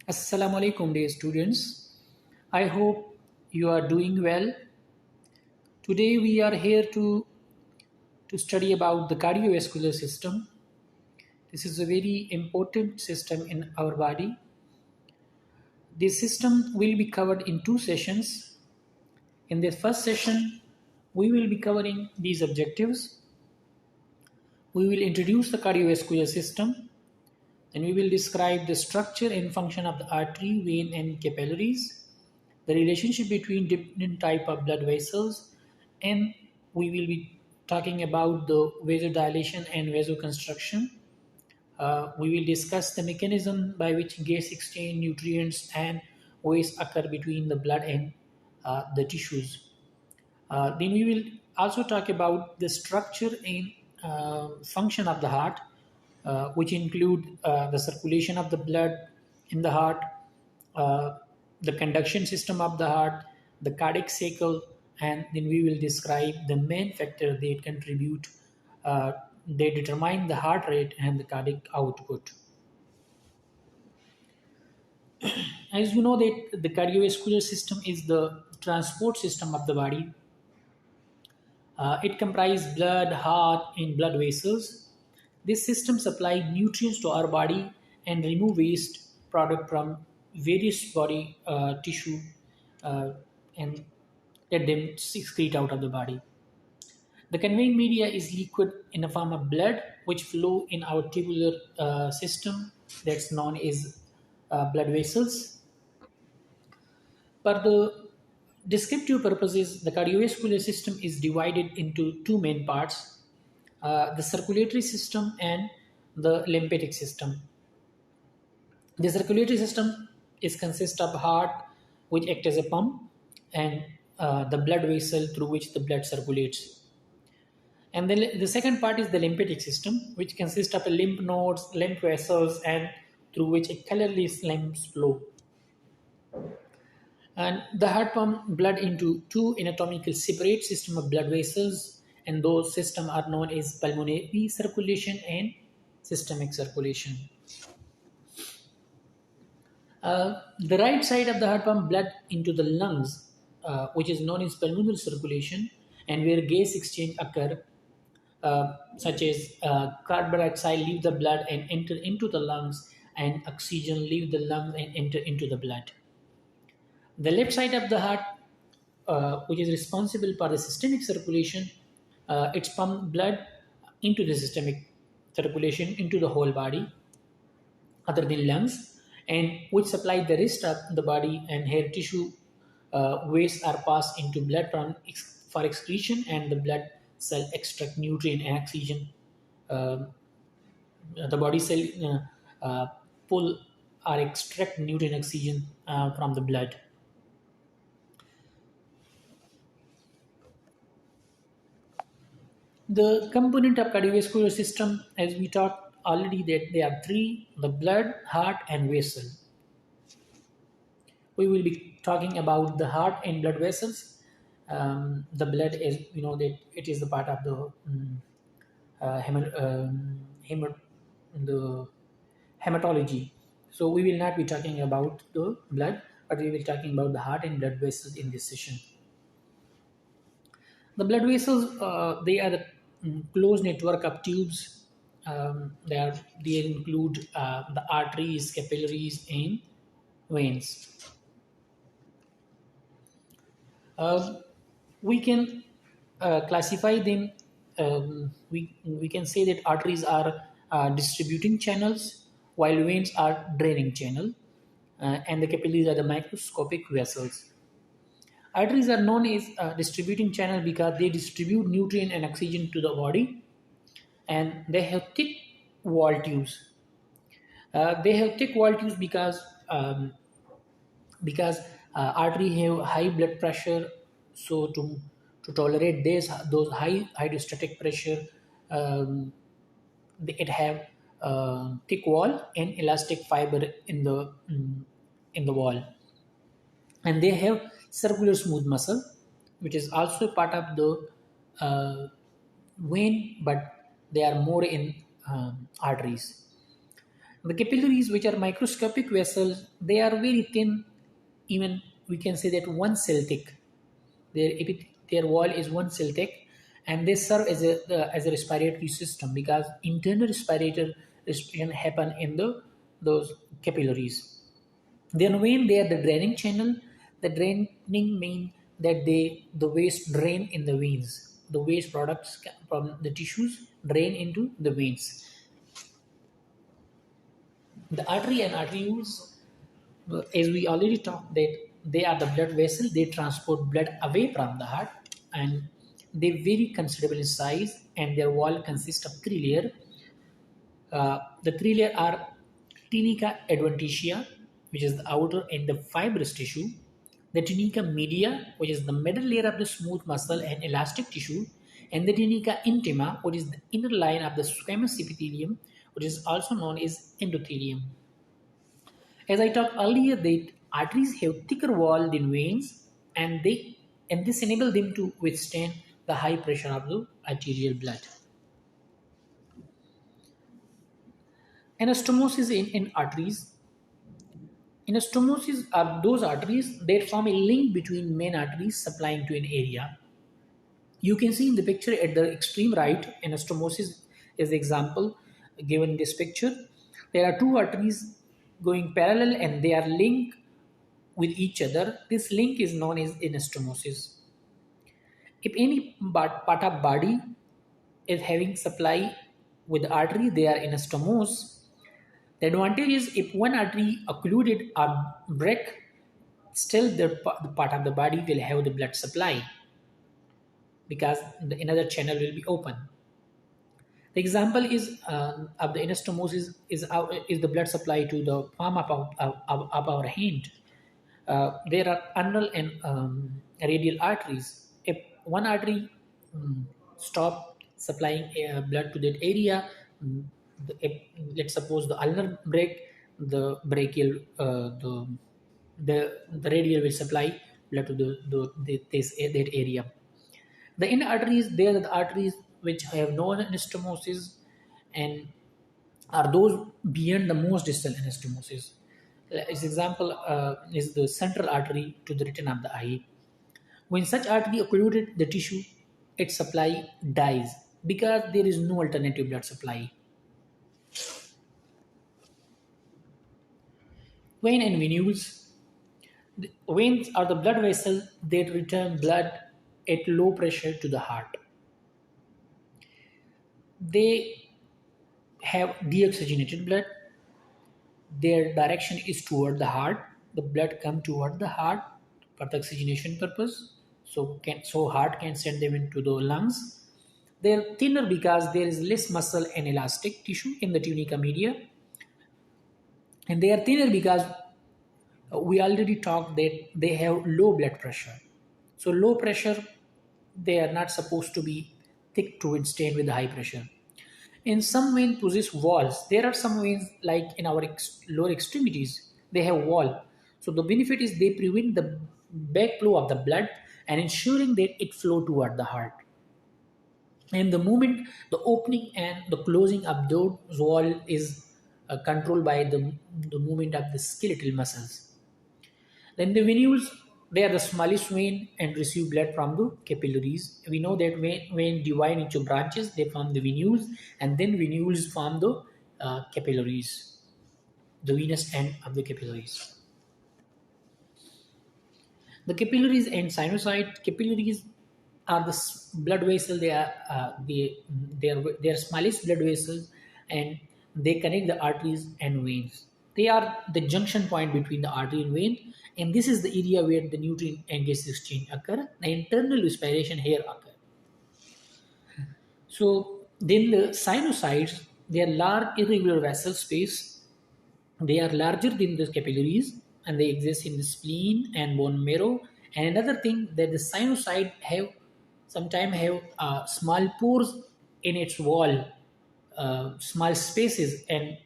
Assalamu alaikum, dear students. I hope you are doing well. Today we are here to study about the cardiovascular system. This is a very important system in our body. This system will be covered in two sessions. In the first session, we will be covering these objectives. We will introduce the cardiovascular system. Then we will describe the structure and function of the artery, vein, and capillaries, the relationship between different type of blood vessels, and we will be talking about the vasodilation and vasoconstriction. We will discuss the mechanism by which gas exchange, nutrients, and waste occur between the blood and the tissues. Then we will also talk about the structure and function of the heart, which include the circulation of the blood in the heart, uh, the conduction system of the heart, the cardiac cycle, and then we will describe the main factor that contribute, they determine the heart rate and the cardiac output. As you know that the cardiovascular system is the transport system of the body. It comprises blood, heart, and blood vessels. This system supplies nutrients to our body and remove waste product from various body tissue uh, and let them excrete out of the body. The conveying media is liquid in the form of blood, which flow in our tubular system that's known as blood vessels. For the descriptive purposes, the cardiovascular system is divided into two main parts, the circulatory system and the lymphatic system. The circulatory system is consist of heart, which act as a pump, and the blood vessel through which the blood circulates. And then the second part is the lymphatic system, which consists of lymph nodes, lymph vessels, and through which a colorless lymphs flow. And the heart pumps blood into two anatomically separate system of blood vessels, and those systems are known as pulmonary circulation and systemic circulation. The right side of the heart pump blood into the lungs, which is known as pulmonary circulation, and where gas exchange occur, such as carbon dioxide leave the blood and enter into the lungs, and oxygen leave the lungs and enter into the blood. The left side of the heart, which is responsible for the systemic circulation, it's pump blood into the systemic circulation into the whole body, other than lungs, and which supply the rest of the body and hair tissue. Waste are passed into blood for excretion, and the blood cell extract nutrient and oxygen. Uh, the body cell pull or extract nutrient oxygen from the blood. The component of cardiovascular system, as we talked already, that there are three: the blood, heart, and vessel. We will be talking about the heart and blood vessels. The blood is, that it is the part of the the hematology. So we will not be talking about the blood, but we will be talking about the heart and blood vessels in this session. The blood vessels, they are the closed network of tubes. They include the arteries, capillaries, and veins. Uh, we can classify them. We can say that arteries are distributing channels, while veins are draining channel, and the capillaries are the microscopic vessels. Arteries are known as distributing channel because they distribute nutrient and oxygen to the body, and they have thick wall tubes. They have thick wall tubes because artery have high blood pressure, so to tolerate those high hydrostatic pressure, um, it have thick wall and elastic fiber in the wall, and they have circular smooth muscle, which is also part of the uh, vein, but they are more in arteries. The capillaries, which are microscopic vessels, they are very thin, even we can say that one cell thick. Their wall is one cell thick, and they serve as a respiratory system because internal respiration happen in those capillaries. Then when they are the draining channel, the draining mean that the waste drain in the veins. The waste products from the tissues drain into the veins. The artery and arterioles, as we already talked, that they are the blood vessel. They transport blood away from the heart, and they vary considerable in size, and their wall consists of three layers. The three layers are tunica adventitia, which is the outer and the fibrous tissue, the tunica media, which is the middle layer of the smooth muscle and elastic tissue, and the tunica intima, which is the inner line of the squamous epithelium, which is also known as endothelium. As I talked earlier, that arteries have thicker wall than veins, and this enable them to withstand the high pressure of the arterial blood. Anastomosis in arteries. Anastomosis are those arteries that form a link between main arteries supplying to an area. You can see in the picture at the extreme right, anastomosis is the example given in this picture. There are two arteries going parallel and they are linked with each other. This link is known as anastomosis. If any part of body is having supply with the artery, they are anastomosed. The advantage is if one artery occluded or break, still the part of the body will have the blood supply because another channel will be open. The example is of the anastomosis is the blood supply to the palm of our hand. There are ulnar and radial arteries. If one artery stop supplying blood to that area, mm, let's suppose the ulnar break, the brachial, the radial will supply blood to that area. The inner arteries, they are the arteries which have no anastomosis and are those beyond the most distal anastomosis. As example is the central artery to the retina of the eye. When such artery occluded the tissue, its supply dies because there is no alternative blood supply. Vein and venules. The veins are the blood vessels that return blood at low pressure to the heart. They have deoxygenated blood. Their direction is toward the heart. The blood come toward the heart for the oxygenation purpose. So heart can send them into the lungs. They're thinner because there is less muscle and elastic tissue in the tunica media. And they are thinner because we already talked that they have low blood pressure. So low pressure, they are not supposed to be thick to withstand with high pressure. In some veins possess walls. There are some veins like in our lower extremities, they have wall. So the benefit is they prevent the backflow of the blood and ensuring that it flow toward the heart. And the movement, the opening and the closing of those wall is controlled by the movement of the skeletal muscles. Then the venules, they are the smallest vein and receive blood from the capillaries. We know that when divide into branches, they form the venules, and then venules form the capillaries, the venous end of the capillaries. The capillaries and sinusoid. Capillaries are the blood vessel. They are smallest blood vessels, and they connect the arteries and veins. They are the junction point between the artery and vein, and this is the area where the nutrient and gas exchange occur. The internal respiration here occur. So then the sinusoids, they are large irregular vessel space. They are larger than the capillaries and they exist in the spleen and bone marrow. And another thing that the sinusoid have sometimes have small pores in its wall, small spaces, and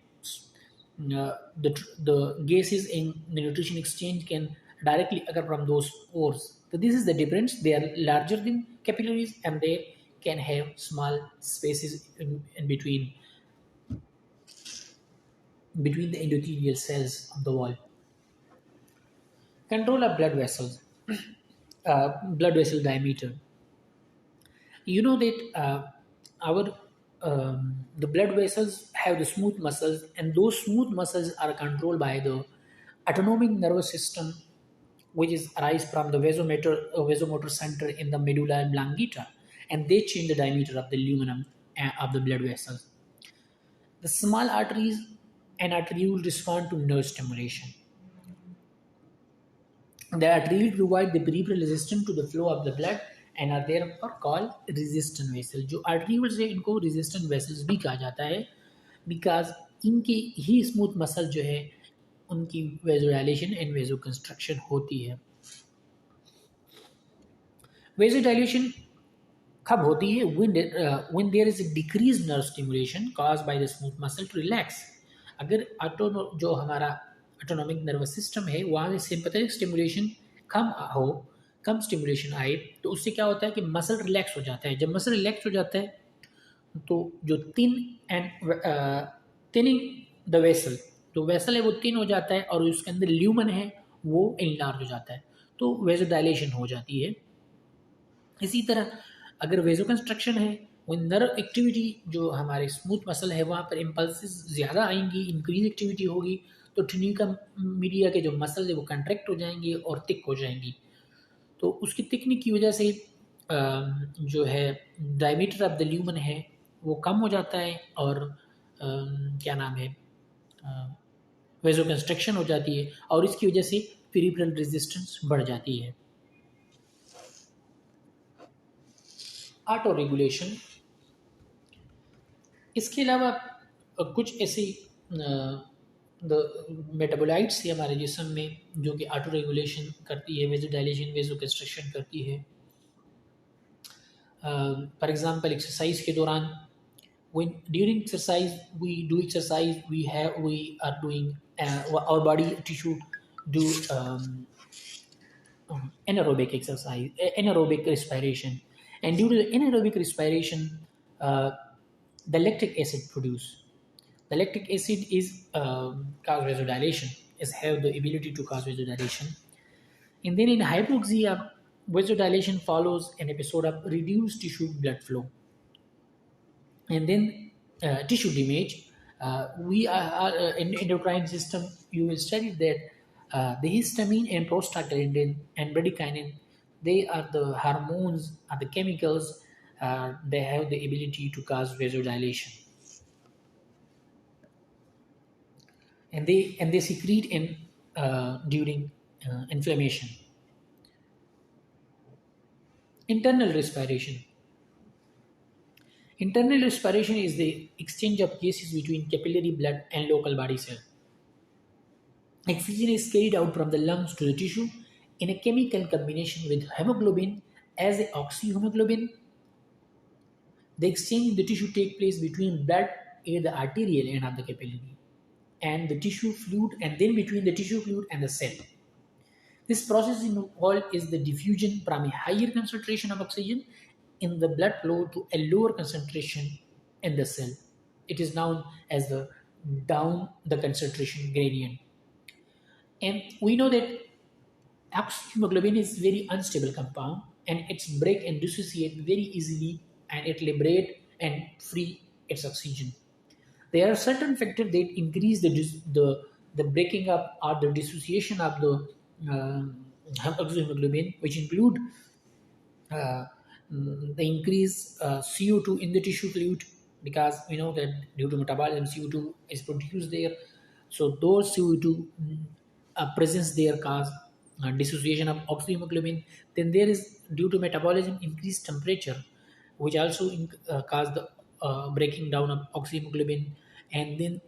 the gases in the nutrition exchange can directly occur from those pores. So this is the difference. They are larger than capillaries and they can have small spaces in between. between the endothelial cells of the wall. Control of blood vessels, blood vessel diameter. You know that our the blood vessels have the smooth muscles, and those smooth muscles are controlled by the autonomic nervous system, which is arise from the vasomotor center in the medulla oblongata, and they change the diameter of the lumen of the blood vessels. The small arteries and arteriole respond to nerve stimulation. The arteries provide the peripheral resistance to the flow of the blood and are therefore called resistant vessel. जो arterioles है इनको resistant vessels भी कहा जाता है, because इनकी ही smooth muscle जो है उनकी vasodilation and vasoconstriction होती है. Vasodilation कब होती है? When there is a decreased nerve stimulation caused by the smooth muscle to relax. अगर जो हमारा ऑटोनॉमिक नर्वस सिस्टम है वहाँ से सिंपैथेटिक स्टिमुलेशन कम स्टिमुलेशन आए तो उससे क्या होता है कि मसल रिलैक्स हो जाता है. जब मसल रिलैक्स हो जाता है तो जो थिनिंग द वेसल, जो वेसल है वो थिन हो जाता है और उसके अंदर ल्यूमन है वो इनलार्ज हो जाता है, तो वेजोडाइलेशन हो जाती है. इसी तरह अगर वेजोकंस्ट्रक्शन है, वो नर्व एक्टिविटी जो हमारे स्मूथ मसल है वहाँ पर इम्पल्सेस ज़्यादा आएंगी, इंक्रीज एक्टिविटी होगी, तो ट्यूनिका मीडिया के जो मसल है वो कंट्रैक्ट हो जाएंगे और थिक हो जाएंगी. तो उसकी थिकनिंग की वजह से जो है डायमीटर ऑफ द ल्यूमन है वो कम हो जाता है और क्या नाम है वेजोकंस्ट्रक्शन हो जाती है और इसकी वजह से पेरिफेरल रेजिस्टेंस बढ़ जाती है. Auto regulation. इसके अलावा कुछ ऐसी मेटाबोलाइट्स है हमारे जिस्म में जो कि ऑटो रेगुलेशन करती है, वेजोडाइलेशन वेजोकंस्ट्रक्शन करती है. फॉर एग्जांपल एक्सरसाइज के दौरान when during exercise we do exercise we are doing our body tissue do anaerobic exercise, anaerobic respiration, and due to the anaerobic respiration the lactic acid produced. The lactic acid is cause vasodilation, is have the ability to cause vasodilation. And then in hypoxia, vasodilation follows an episode of reduced tissue blood flow. And then tissue damage. We are in endocrine system. You will study that the histamine and prostaglandin and bradykinin, they are the hormones, are the chemicals. They have the ability to cause vasodilation. And they secrete in during inflammation. Internal respiration. Internal respiration is the exchange of gases between capillary blood and local body cell. Oxygen is carried out from the lungs to the tissue in a chemical combination with hemoglobin as a oxyhemoglobin. The exchange in the tissue takes place between blood at the arterial end of the capillary and the tissue fluid, and then between the tissue fluid and the cell. This process involved is the diffusion from a higher concentration of oxygen in the blood flow to a lower concentration in the cell. It is known as the down the concentration gradient. And we know that oxyhemoglobin is very unstable compound and it's break and dissociate very easily, and it liberate and free its oxygen. There are certain factors that increase the breaking up or the dissociation of the oxyhemoglobin, which include the increase CO2 in the tissue fluid, because we know that due to metabolism CO2 is produced there. So those CO2 presence there cause dissociation of oxyhemoglobin. Then there is due to metabolism increased temperature, which also cause the breaking down of oxyhemoglobin. And then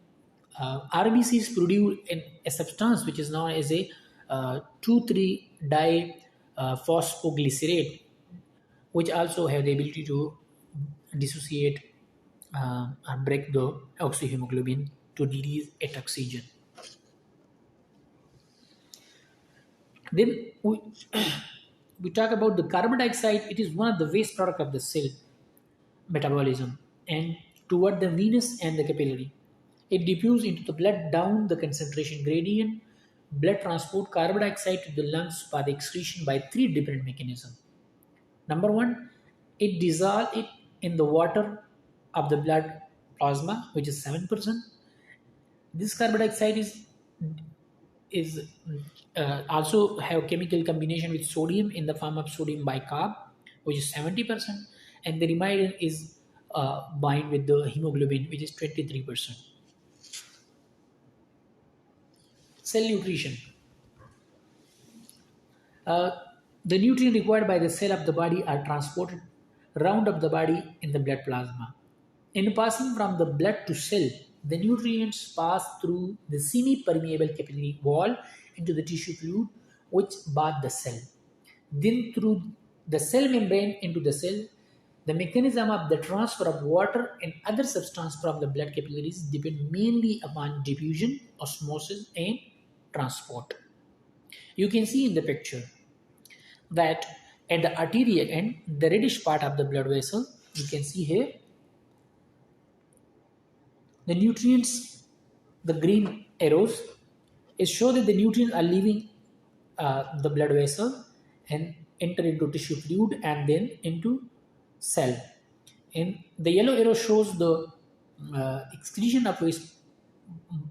RBCs produce a substance which is known as a 2,3 phosphoglycerate, which also have the ability to dissociate and break the oxyhemoglobin to release its oxygen. Then we talk about the carbon dioxide. It is one of the waste product of the cell metabolism and toward the venous and the capillary. It diffuses into the blood down the concentration gradient. Blood transport carbon dioxide to the lungs by the excretion by three different mechanisms. Number one, it dissolves it in the water of the blood plasma, which is 7%. This carbon dioxide is also have chemical combination with sodium in the form of sodium bicarb, which is 70%, and the remainder is bind with the hemoglobin, which is 23%. Cell nutrition. Uh, the nutrients required by the cell of the body are transported round up the body in the blood plasma. In passing from the blood to cell, the nutrients pass through the semi-permeable capillary wall into the tissue fluid which bathe the cell. Then through the cell membrane into the cell. The mechanism of the transfer of water and other substance from the blood capillaries depend mainly upon diffusion, osmosis, and transport. You can see in the picture that at the arterial end, the reddish part of the blood vessel, you can see here, the nutrients, the green arrows, it show that the nutrients are leaving the blood vessel and enter into tissue fluid and then into cell. And the yellow arrow shows the excretion of waste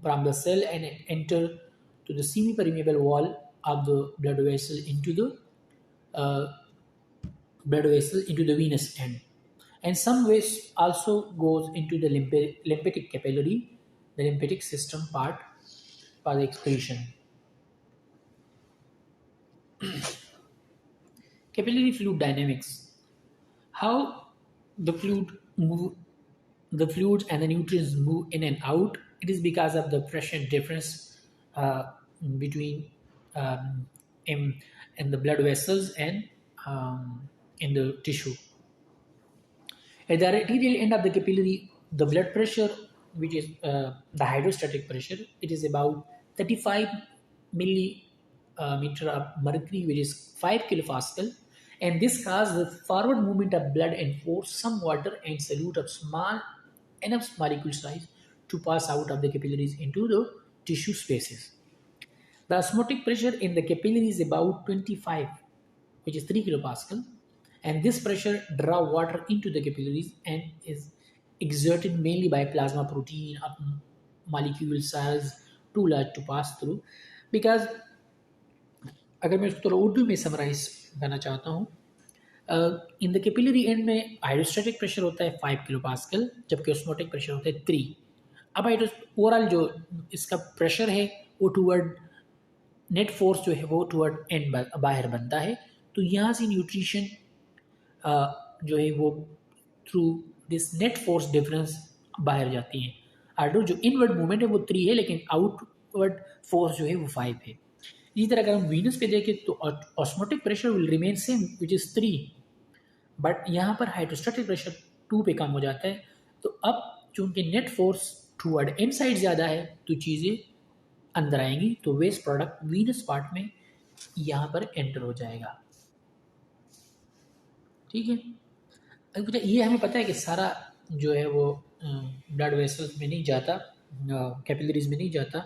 from the cell and enter to the semi-permeable wall of the blood vessel into the venous end. And some waste also goes into the lymphatic capillary, the lymphatic system part for the excretion. Capillary fluid dynamics. How the fluids and the nutrients move in and out. It is because of the pressure difference between in the blood vessels and in the tissue. At the arterial end of the capillary, the blood pressure, which is the hydrostatic pressure, it is about 35 millimeter of mercury, which is 5 kilopascal, and this causes the forward movement of blood and force some water and solute of small enough molecule size to pass out of the capillaries into the tissue spaces. The osmotic pressure in the capillary is about 25, which is 3 kilopascal, and this pressure draw water into the capillaries and is exerted mainly by plasma protein of molecule size too large to pass through. Because अगर मैं इसको थोड़ा उर्दू में summarise करना चाहता हूँ, in the capillary and में hydrostatic pressure होता है 5 किलो पास्कल, जबकि ऑस्मोटिक प्रेशर होता है 3. अब ओवरऑल जो इसका प्रेशर है वो टूवर्ड नेट फोर्स जो है वो टूवर्ड एंड बाहर बनता है. तो यहाँ से न्यूट्रिशन जो है वो through this net force difference बाहर जाती है. आर्डर जो इनवर्ड मूवमेंट है वो 3 है, लेकिन आउटवर्ड फोर्स जो है वो 5 है. इसी तरह अगर हम वीनस पे देखें तो osmotic pressure will remain same which is 3, but यहाँ पर हाइड्रोस्टैटिक प्रेशर 2 पे कम हो जाता है. तो अब चूंकि नेट फोर्स टूवर्ड इन साइड ज़्यादा है तो चीज़ें अंदर आएंगी, तो वेस्ट प्रोडक्ट वीनस पार्ट में यहाँ पर एंटर हो जाएगा. ठीक है. अब ये हमें पता है कि सारा जो है वो ब्लड वेसल्स में नहीं जाता, कैपिलरीज में नहीं जाता.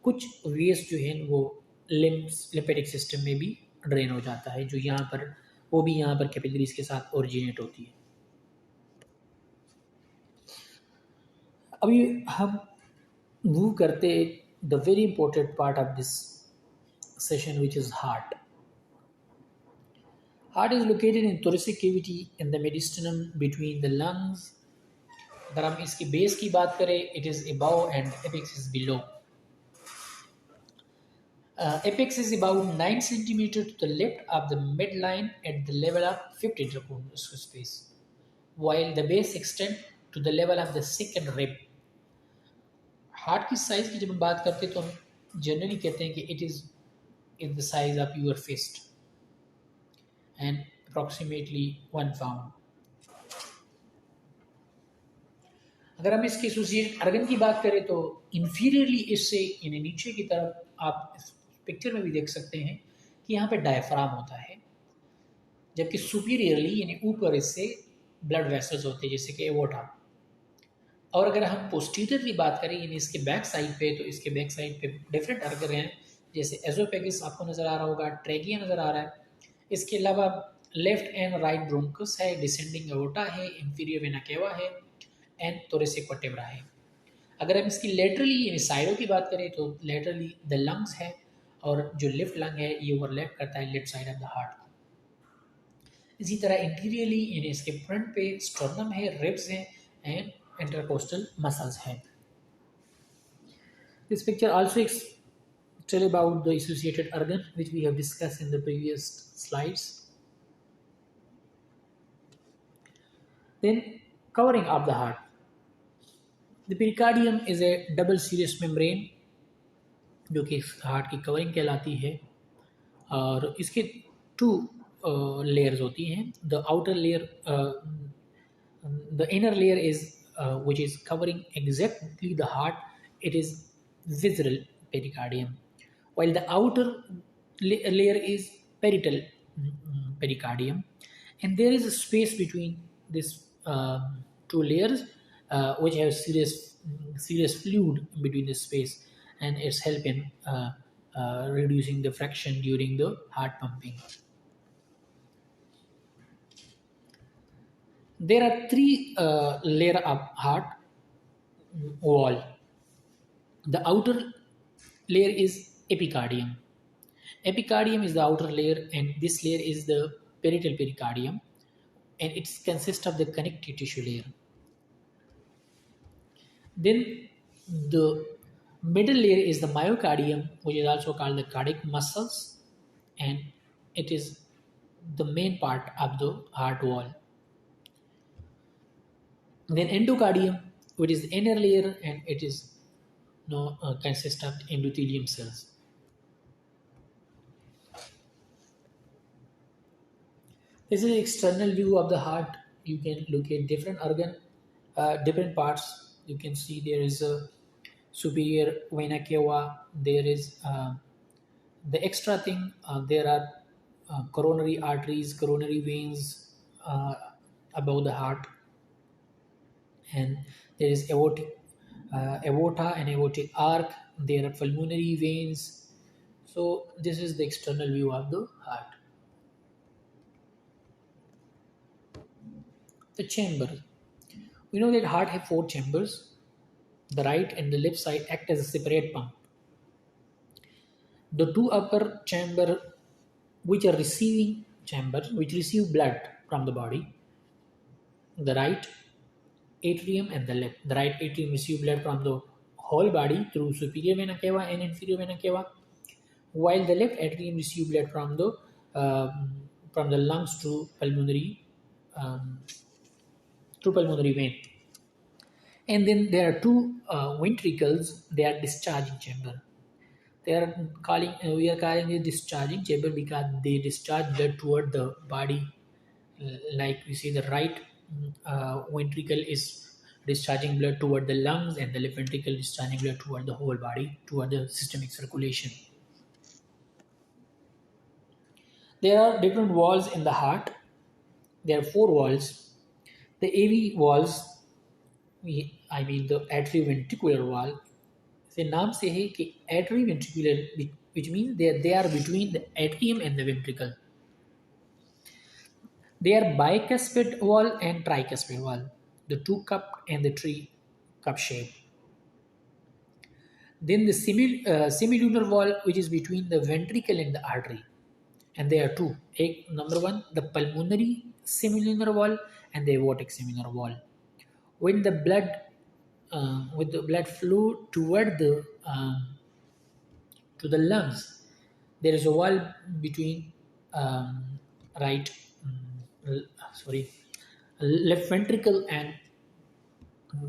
कुछ वेस्ट जो है वो लिम्फेटिक सिस्टम में भी ड्रेन हो जाता है, जो यहाँ पर वो भी यहाँ पर कैपिलरीज के साथ ओरिजिनेट होती है. अभी हम मूव करते the very important part of this session which is heart. Heart is located in thoracic cavity in the mediastinum between the lungs. अगर हम इसकी बेस की बात करें, it is above and apex is below. Apex is about 9 centimeter to the left of the midline at the level of 5th intercostal space, while the base extends to the level of the second rib. Heart की size की जब हम बात करते हैं तो हम generally कहते हैं कि it is in the size of your fist and approximately 1 pound. अगर हम इसके एसोसिएटेड ऑर्गन की बात करें तो इंफीरियरली इससे यानी नीचे की तरफ आप इस पिक्चर में भी देख सकते हैं कि यहाँ पे डायफ्राम होता है, जबकि सुपीरियरली यानी ऊपर इससे ब्लड वेसल्स होते हैं जैसे कि एओर्टा. और अगर हम पोस्टीरियरली बात करें यानी इसके बैक साइड पे, तो इसके बैक साइड पे डिफरेंट अर्गन हैं, जैसे एजोफेगस आपको नज़र आ रहा होगा, ट्रेकिया नज़र आ रहा है। इसके अलावा लेफ्ट एंड राइट ब्रोंकस है, डिसेंडिंग एओर्टा है, इंफीरियर वेना केवा है एंड थोरेसिक वर्टेब्रा है। अगर हम इसकी लेटरली यानी साइडों की बात करें तो लेटरली द लंग्स है, और जो लेफ्ट लंग है ये ओवरलैप करता है left side of the heart को। इसी तरह इंटीरियरली यानी इसके फ्रंट पे स्टर्नम है, रिब्स हैं एंड इंटरकोस्टल मसल्स हैं। This picture also tell about the associated organ which we have discussed in the previous slides. Then covering of the heart. The pericardium is a double serous membrane जो कि heart की covering कहलाती है, और इसके two layers होती हैं. The outer layer, the inner layer is which is covering exactly the heart, it is visceral pericardium, while the outer layer is parietal pericardium, and there is a space between this two layers which have serious fluid between the space, and it's helping reducing the fraction during the heart pumping. There are three layer of heart wall. The outer layer is epicardium. Epicardium is the outer layer, and this layer is the parietal pericardium, and it consists of the connective tissue layer. Then the middle layer is the myocardium, which is also called the cardiac muscles, and it is the main part of the heart wall. Then endocardium, which is the inner layer, and it is consists of endothelium cells. This is an external view of the heart. You can look at different organ, different parts. You can see there is a superior vena cava. There is the extra thing. There are coronary arteries, coronary veins above the heart, and there is aorta and aortic arc. There are pulmonary veins. So this is the external view of the heart. The chamber. We know that heart have four chambers. The right and the left side act as a separate pump. The two upper chamber, which are receiving chambers, which receive blood from the body. The right atrium and the left. The right atrium receive blood from the whole body through superior vena cava and inferior vena cava, while the left atrium receive blood from the lungs through pulmonary vein. And then there are two ventricles. They are discharging chamber. We are calling it discharging chamber because they discharge blood toward the body. Like we see, the right ventricle is discharging blood toward the lungs, and the left ventricle discharging blood toward the whole body, toward the systemic circulation. There are different walls in the heart. There are four walls. The AV walls, the atrioventricular wall, से नाम से है कि atrioventricular, which means they are between the atrium and the ventricle. They are bicuspid wall and tricuspid wall, the two cup and the three cup shape. Then the semilunar wall, which is between the ventricle and the artery, and there are two. Number one, the pulmonary semilunar wall and the aortic semilunar wall. When the blood flow toward the to the lungs, there is a wall between left ventricle and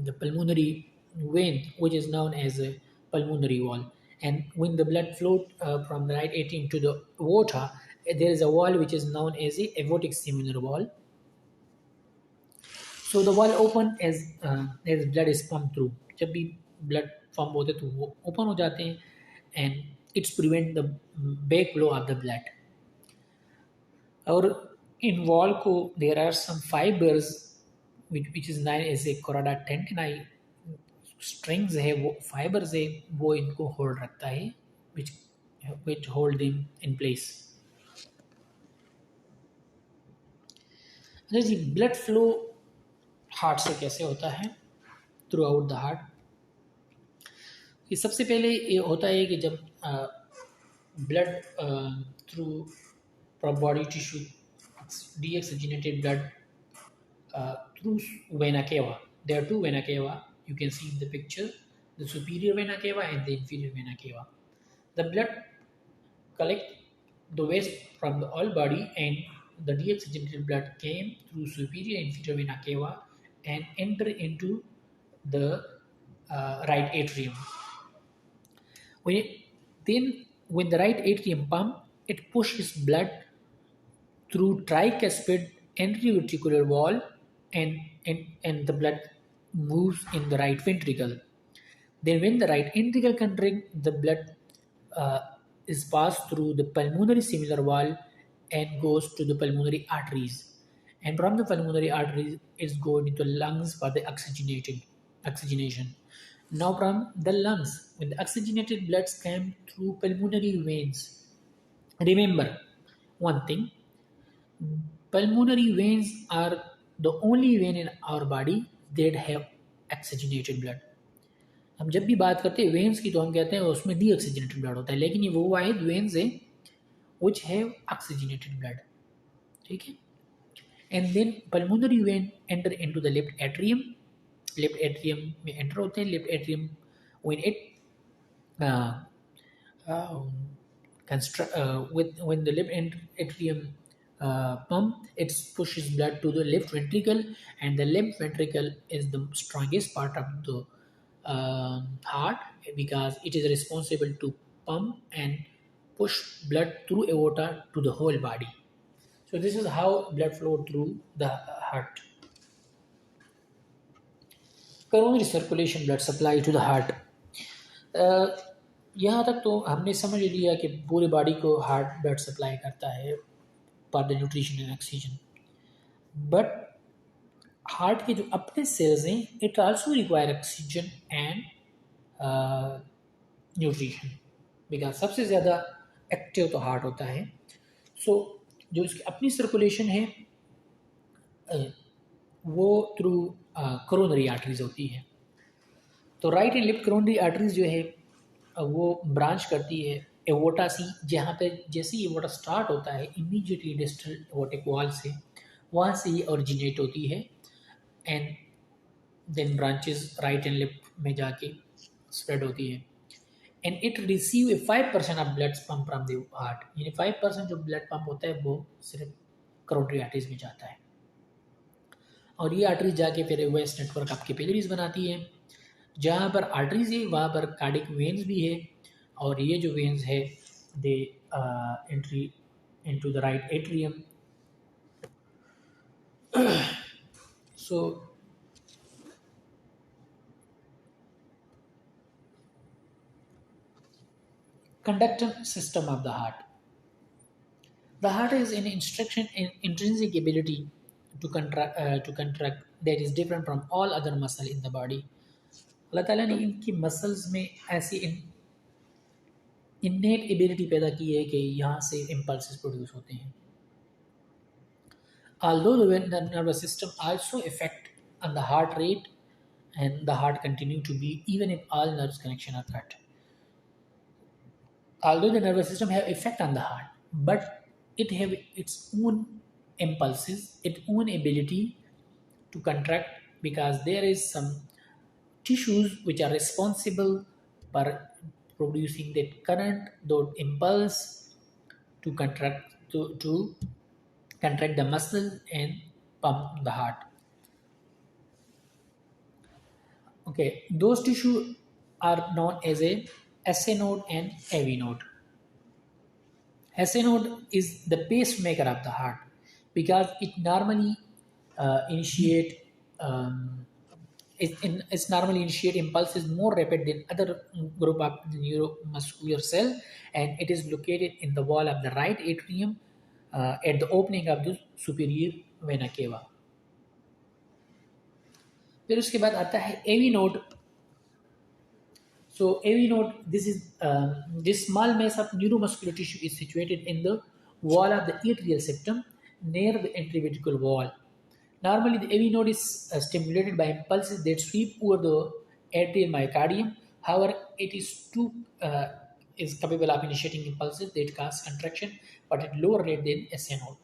the pulmonary vein, which is known as a pulmonary wall. And when the blood flows from the right atrium to the aorta, there is a wall which is known as the aortic semilunar wall. So the wall open as blood is pumped through. जब भी blood pump होते तो वो open हो जाते हैं, and it's prevent the back flow of the blood. और in wall को there are some fibers which is known as a choroid tendineae, strings है, वो फाइबर्स है, वो इनको होल्ड रखता है, which hold them in place. अच्छा जी, ब्लड फ्लो हार्ट से कैसे होता है थ्रू आउट द हार्ट? ये सबसे पहले ये होता है कि जब blood through body tissue deoxygenated blood through vena cava. There are two vena cava. You can see in the picture, the superior vena cava and the inferior vena cava. The blood collect the waste from the whole body, and the deoxygenated blood came through superior and inferior vena cava and enter into the right atrium. When it, then when the right atrium pump, it pushes blood through tricuspid anteroventricular wall, and the blood moves in the right ventricle. Then when the right ventricle contracts, the blood uh, is passed through the pulmonary similar wall and goes to the pulmonary arteries. And from the pulmonary arteries, it's going into lungs for the oxygenation. Now from the lungs, when the oxygenated blood came through pulmonary veins, remember one thing: pulmonary veins are the only vein in our body that have oxygenated blood. हम जब भी बात करते हैं veins की तो हम कहते हैं उसमें डीऑक्सीजनेटेड ब्लड होता है, लेकिन ये वो वाहिद वेन्स हैं which have oxygenated blood. ठीक है? And then pulmonary vein enter into the left atrium. Left atrium में enter होते हैं. Left atrium when it uh, uh, when the left atrium pump, it pushes blood to the left ventricle, and the left ventricle is the strongest part of the heart because it is responsible to pump and push blood through aorta to the whole body. So this is how blood flow through the heart. Coronary circulation, blood supply to the heart. यहाँ तक तो हमने समझ लिया कि पूरे body को heart blood supply करता है for the nutrition and oxygen, but heart के जो अपने सेल्स हैं it also require oxygen and nutrition because सबसे ज़्यादा एक्टिव तो हार्ट होता है. सो जो इसकी अपनी सर्कुलेशन है वो थ्रू कोरोनरी आर्टरीज होती है. तो right and left coronary arteries जो है वो ब्रांच करती है एवोटा सी, जहाँ पे जैसे ही एवोटा स्टार्ट होता है इमीडिएटली डिस्टल एवोटिक वॉल से, वहाँ से ये ओरिजिनेट होती है and then branches right and left में जाके स्प्रेड होती है. And it receive a 5% of blood pump from the heart, यानी 5% जो ब्लड पंप होता है वो सिर्फ कोरोनरी आर्टरीज में जाता है. और ये आर्टरीज जाके फिर वेस्ट नेटवर्क ऑफ कैपिलरीज बनाती है. जहाँ पर आर्टरीज है वहाँ पर कार्डिक वेन्स भी है, और ये जो वेन्स है they entry into the right atrium. So conductor system of the heart. The heart is an intrinsic ability to contract that is different from all other muscle in the body. अल्लाह ताला ने इनकी muscles में ऐसी innate ability पैदा की है कि यहाँ से इम्पल्सेस प्रोड्यूस होते हैं. Although the nervous system also affect on the heart rate, and the heart continue to beat even if all nerves connection are cut. Although the nervous system have effect on the heart, but it have its own impulses, its own ability to contract, because there is some tissues which are responsible for producing that current, that impulse to contract to contract the muscle and pump the heart. Okay, those tissues are known as a SA node and AV node. SA node is the pacemaker of the heart because it normally initiate impulses more rapid than other group of neuromuscular cell, and it is located in the wall of the right atrium at the opening of the superior vena cava. फिर उसके बाद आता है AV node. So AV node, this small mass of neuromuscular tissue is situated in the wall of the atrial septum near the interventricular wall. Normally, the AV node is stimulated by impulses that sweep over the atrial myocardium. However, it is capable of initiating impulses that cause contraction, but at lower rate than SA node.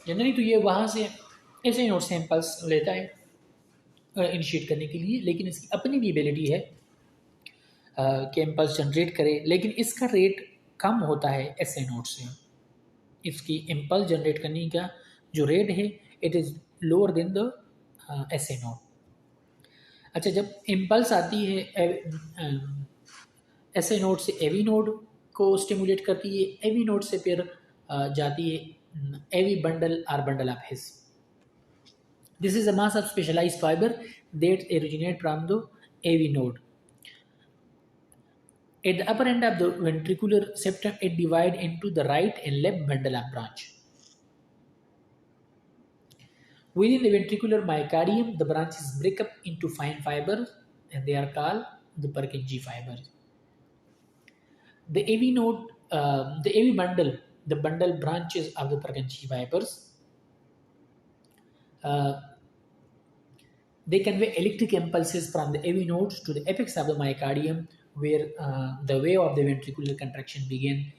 Generally तो ये वहाँ से SA node से impulse लेता है initiate करने के लिए, लेकिन इसकी अपनी भी एबिलिटी है कि इम्पल्स जनरेट करे, लेकिन इसका रेट कम होता है SA नोड से. इसकी इम्पल्स जनरेट करने का जो रेट है it is lower than the SA node. अच्छा, जब इम्पल्स आती है SA नोड से AV नोड को स्टिमुलेट करती है, AV नोड से फिर जाती है AV bundle or bundle of His. This is a mass of specialized fiber that originate from the AV node. At the upper end of the ventricular septum, it divides into the right and left bundle of branch. Within the ventricular myocardium, the branches break up into fine fibers and they are called the Purkinje fibers. The AV node, the AV bundle, the bundle branches of the Purkinje fibers. They convey electric impulses from the AV nodes to the apex of the myocardium, where the wave of the ventricular contraction begin,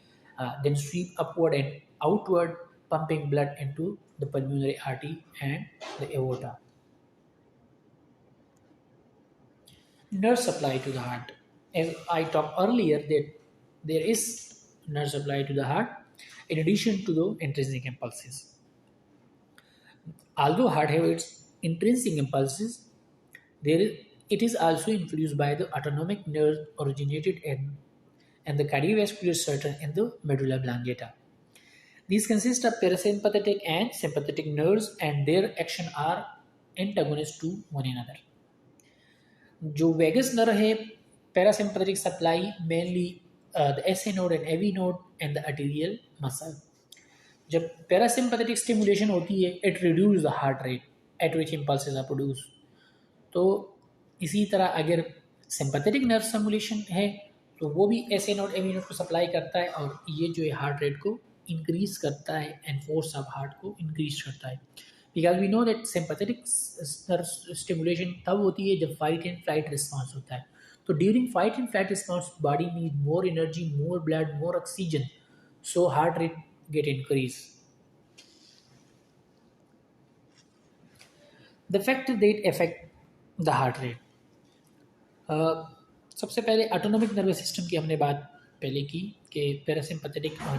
then sweep upward and outward, pumping blood into the pulmonary artery and the aorta. Nerve supply to the heart. As I talked earlier, that there is nerve supply to the heart in addition to the intrinsic impulses. Although heart has its intrinsic impulses, it is also influenced by the autonomic nerve originated and the cardiovascular system in the medulla oblongata. These consist of parasympathetic and sympathetic nerves and their action are antagonists to one another. जो vagus nerve है, parasympathetic supply mainly the SA node and AV node and the arterial muscle. जब parasympathetic stimulation होती है, it reduce the heart rate at which impulses are produce. तो इसी तरह अगर sympathetic nerve stimulation है तो वो भी SA नोड AV नोड को सप्लाई करता है और ये जो है हार्ट रेट को इंक्रीज करता है एंड फोर्स ऑफ हार्ट को इंक्रीज करता है. Because we know that sympathetic nerve stimulation तब होती है जब फाइट एंड फ्लाइट रिस्पॉन्स होता है. तो during fight and flight response body need more energy, more blood, more oxygen, so heart rate get increased. The factors that affect the heart rate. सबसे पहले autonomic nervous system की हमने बात पहले की कि पैरासिम्पैथेटिक और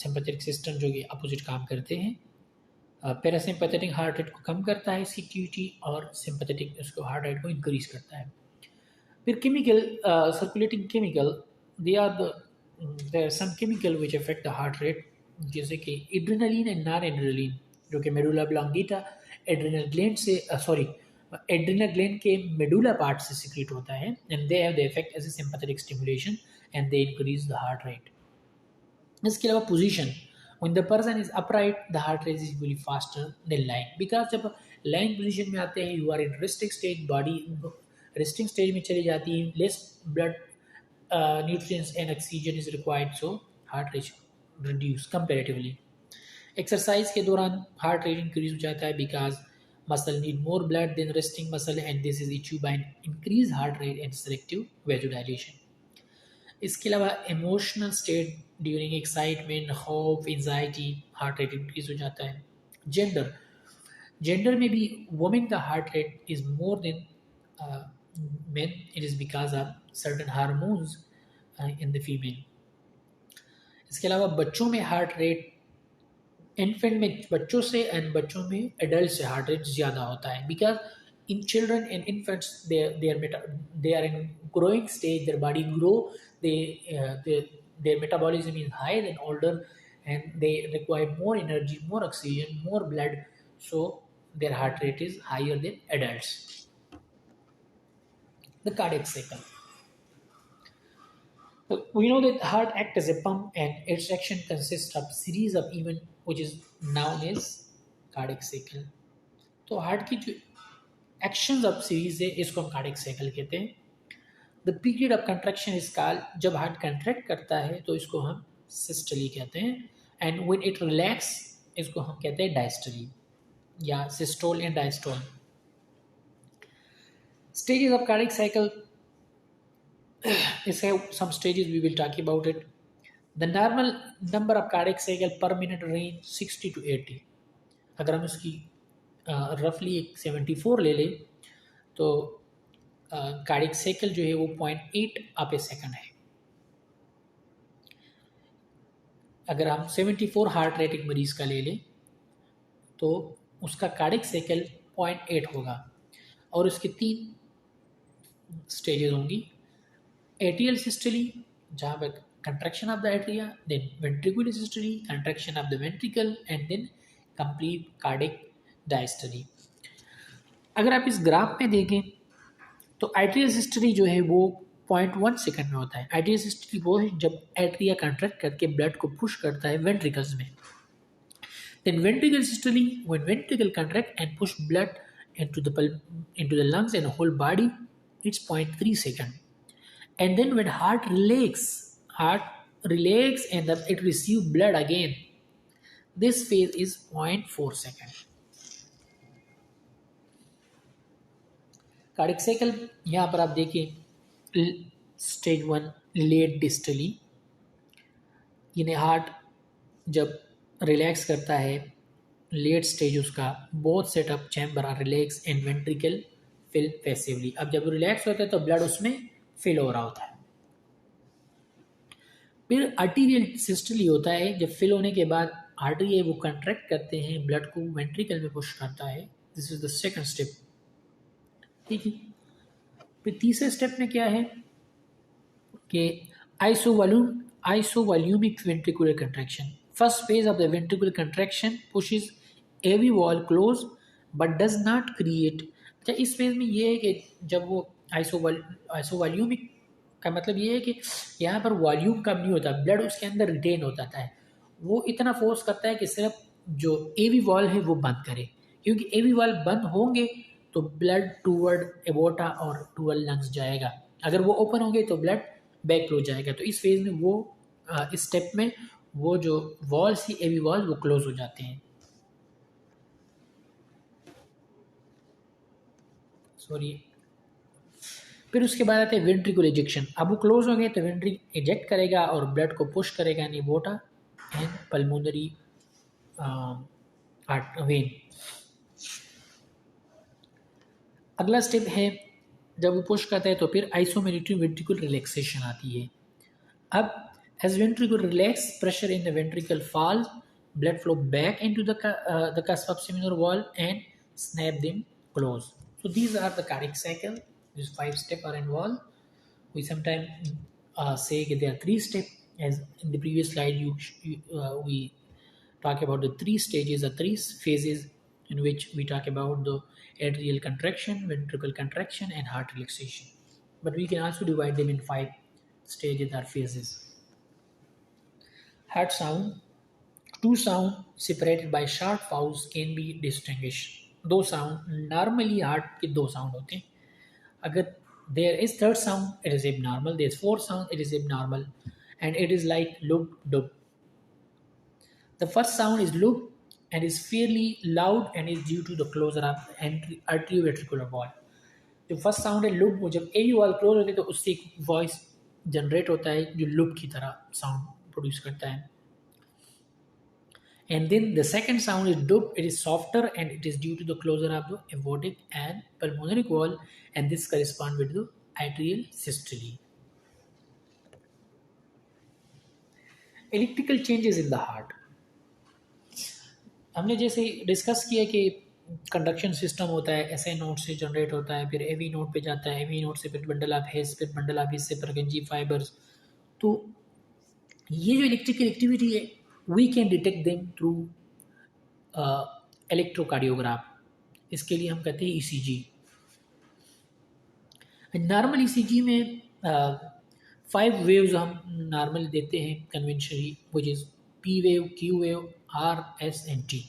सिंपैथेटिक सिस्टम जो कि अपोजिट काम करते हैं. पैरासिम्पैथेटिक हार्ट रेट को कम करता है इसकी एक्टिविटी और सिंपैथेटिक उसको हार्ट रेट को इंक्रीज करता है. फिर chemical, circulating chemical, there are some chemical which affect the heart rate, जैसे कि एड्रेनालिन एंड नॉन एड्रेनालिन, जो कि मेडुला ऑब्लोंगेटा एड्रेनल ग्लैंड से एड्रेनल ग्लैंड के मेडुला पार्ट से सिक्रेट होता है and they have the effect as a sympathetic stimulation and they increase the heart rate. इसके अलावा position, when the person is upright the heart rate is usually faster than lying, because जब lying position में आते हैं you are in resting stage, body resting stage में चली जाती है, less blood nutrients and oxygen is required, so heart rate reduce comparatively. Exercise के दौरान heart rate increase हो जाता है because muscle need more blood than resting muscle and this is achieved by increased heart rate and selective vasodilation. इसके अलावा emotional state during excitement, hope, anxiety, heart rate increase हो जाता है. Gender में भी women का heart rate is more than men. It is because of certain hormones in the female. इसके अलावा बच्चों में हार्ट रेट, इन्फेंट में बच्चों से एंड बच्चों में एडल्ट से हार्ट रेट ज़्यादा होता है because in children and infants they are in growing stage, their body grow, their metabolism is higher than older and they require more energy, more oxygen, more blood, so their heart rate is higher than adults. The cardiac cycle. So we know that heart acts as a pump and its action consists of series of events which is known as cardiac cycle. तो heart की जो actions of series है इसको हम cardiac cycle कहते हैं. The period of contraction is called, जब heart contract करता है तो इसको हम सिस्टली कहते हैं, एंड व्हेन इट रिलैक्स इसको हम कहते हैं डायस्टली या systole and diastole. Stages of cardiac cycle is have some stages, we will talk about it. The normal number of cardiac cycle per minute range 60 to 80. अगर हम इसकी रफली 74 ले लें तो कार्डियक साइकिल जो है वो 0.8 आप ए सेकंड है. अगर हम 74 हार्ट रेट एक मरीज का ले लें तो उसका कार्डियक साइकिल 0.8 होगा, और उसके 3 स्टेजेस होंगी. एट्रियल सिस्टली, जहाँ पर contraction of the atria, then ventricular systole, contraction of the ventricle, and then complete cardiac diastole. अगर आप इस ग्राफ में देखें तो एट्रियल सिस्टली जो है वो 0.1 सेकंड में होता है. एट्रियल सिस्टली वो है जब एट्रिया कंट्रैक्ट करके ब्लड को पुश करता है वेंट्रिकल्स में. Then ventricle systole, when ventricle contract and push blood into the lungs and whole body, it's 0.3 second. And then when heart relax and it receive blood again, this phase is 0.4 second. Cardiac cycle यहाँ पर आप देखिए, stage 1 late diastole, यानी heart जब relax करता है, late stage उसका, both set of chamber are relax and ventricle fill passively. अब जब रिलैक्स होता है तो ब्लड उसमें फिल हो रहा होता है. फिर आर्टीरियल सिस्टली होता है, जब फिल होने के बाद आर्टरी है वो कंट्रैक्ट करते हैं, ब्लड को वेंट्रिकल में पुश करता है. This is the second step. ठीक है. फिर तीसरे स्टेप में क्या है कि isovolumic ventricular contraction. First phase of the ventricular contraction pushes AV valve close but does not create. अच्छा, इस फेज में ये है कि जब वो आइसोवॉल्यूमिक का मतलब ये है कि यहाँ पर वॉल्यूम कम नहीं होता, ब्लड उसके अंदर रिटेन होता है. वो इतना फोर्स करता है कि सिर्फ जो एवी वॉल है वो बंद करे, क्योंकि एवी वॉल बंद होंगे तो ब्लड टूवर्ड एबोटा और टूवर्ड लंग्स जाएगा. अगर वो ओपन होंगे तो ब्लड बैक फ्लो जाएगा. तो इस फेज में वो इस स्टेप में वो जो वॉल्स ही एवी वॉल वो क्लोज हो जाते हैं. सॉरी. फिर उसके बाद आते हैं वेंट्रिकुलर इजेक्शन. अब वो क्लोज हो गए तो वेंट्रिक इजेक्ट करेगा और ब्लड को पुश करेगा यानी एबोटा एंड पल्मोनरी वेन. अगला स्टेप है जब वो पुश करता है तो फिर आइसोमेट्रिक वेंट्रिकुलर रिलैक्सेशन आती है. अब as ventricle relax, pressure in the ventricle falls, blood flow back into the cusp of seminar wall and snap them close. So these are the cardiac cycle. These 5 steps are involved. We sometimes say that there are 3 steps. As in the previous slide, we talk about the 3 stages or 3 phases in which we talk about the atrial contraction, ventricular contraction, and heart relaxation. But we can also divide them in 5 stages or phases. Heart sound. 2 sound separated by short pause can be distinguished. 2 sound, normally heart के 2 sound होते हैं. अगर there is third sound, it is abnormal. There is fourth sound, it is abnormal, and it is like loop dub. The first sound is loop and is fairly loud and is due to the closure of arterioventricular wall. जो first sound है loop, जब एवी valve close होती है तो उससे एक voice generate होता है जो लूप की तरह साउंड प्रोड्यूस करता है. And then the second sound is dub. It is softer and it is due to the closure of the aortic and pulmonary wall, and this corresponds with the atrial systole. Electrical changes in the heart. हमने जैसे discuss किया कि conduction system होता है, SI node से generate होता है, फिर एवी नोड पे जाता है, एवी नोड से फिर बंडल ऑफ हेज, फिर बंडल ऑफ हेज से परगंजी फाइबर्स. तो ये जो इलेक्ट्रिकल एक्टिविटी है we can detect them through electrocardiograph. इसके लिए हम कहते हैं ईसीजी. नॉर्मल ईसीजी में 5 वेव्स हम नॉर्मल देते हैं conventionally, which is P wave, Q wave, R, S and T.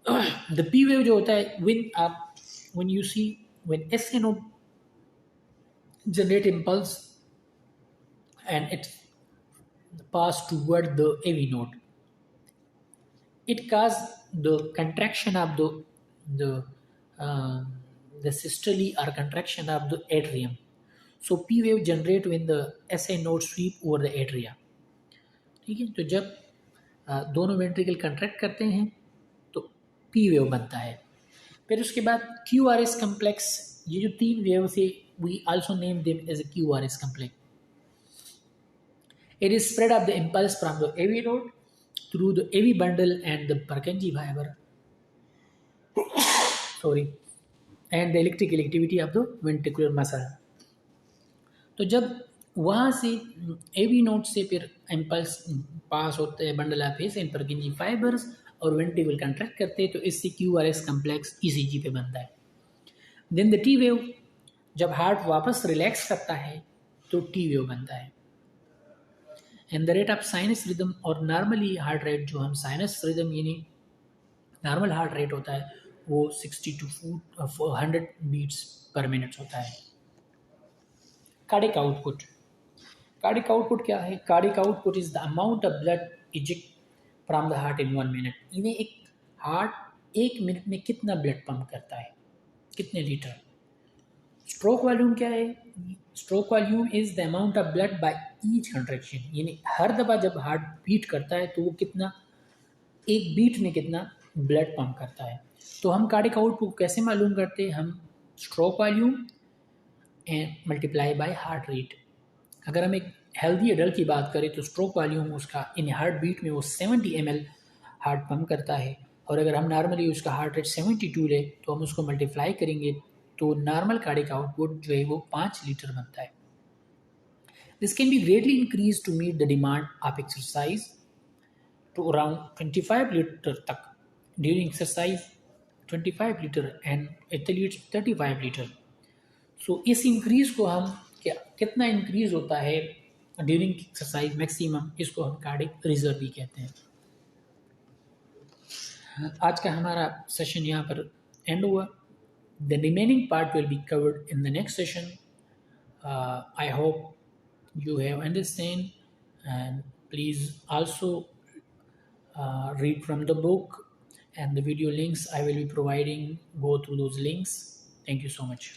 The P wave जो होता है when you see when S N O generate impulse and it pass toward the AV node. It causes the contraction of the uh, the systole or contraction of the atrium. So P wave generate when the SA node sweep over the atria. ठीक है, तो जब दोनों ventricle contract करते हैं तो P wave बनता है. फिर उसके बाद क्यू आर एस कम्प्लेक्स, ये जो तीन वेव से we also name them as a Q R S complex. It is spread of the impulse from the AV node through the AV bundle and the Purkinje fiber. Sorry, and the electrical activity of the ventricular muscle. तो जब वहाँ से AV node से फिर impulse पास होते हैं bundle of face and Purkinje fibres और ventricle contract करते हैं, तो इससे QRS कम्प्लेक्स ECG पे बनता है. देन द टी वेव, जब हार्ट वापस रिलैक्स करता है तो टी वेव बनता है. And the rate of sinus rhythm, और नॉर्मली हार्ट रेट जो हम साइनस रिदम यानी नॉर्मल हार्ट रेट होता है वो 60 to 100 बीट्स पर मिनट होता है. Cardiac output. कार्डिक आउटपुट क्या है? Cardiac output is the amount of blood eject from the heart in 1 minute. इन्हें एक हार्ट 1 मिनट में कितना ब्लड पंप करता है, कितने लीटर. स्ट्रोक वॉल्यूम क्या है? Stroke volume is the amount of blood by each contraction, यानी हर दफा जब हार्ट बीट करता है तो वो कितना, एक बीट में कितना ब्लड पंप करता है. तो हम कार्डिक आउटपुट कैसे मालूम करते हैं? हम stroke volume and multiply by heart rate. अगर हम एक हेल्दी एडल्ट की बात करें तो स्ट्रोक वॉल्यूम उसका इन हार्ट बीट में वो 70 ml हार्ट पंप करता है, और अगर हम नॉर्मली उसका हार्ट रेट 72 ले तो हम उसको मल्टीप्लाई करेंगे तो नॉर्मल कार्डिक आउटपुट जो है वो 5 लीटर बनता है. This can be greatly increase to meet the demand of exercise to around 25 litre तक during exercise, 25 litre and athletes 35 litre. So इस इंक्रीज को हम कितना इंक्रीज होता है ड्यूरिंग एक्सरसाइज मैक्सिमम, इसको हम कार्डिक रिजर्व भी कहते हैं. आज का हमारा सेशन यहाँ पर एंड हुआ. The remaining part will be covered in the next session. I hope you have understand, and please also read from the book and the video links I will be providing. Go through those links. Thank you so much.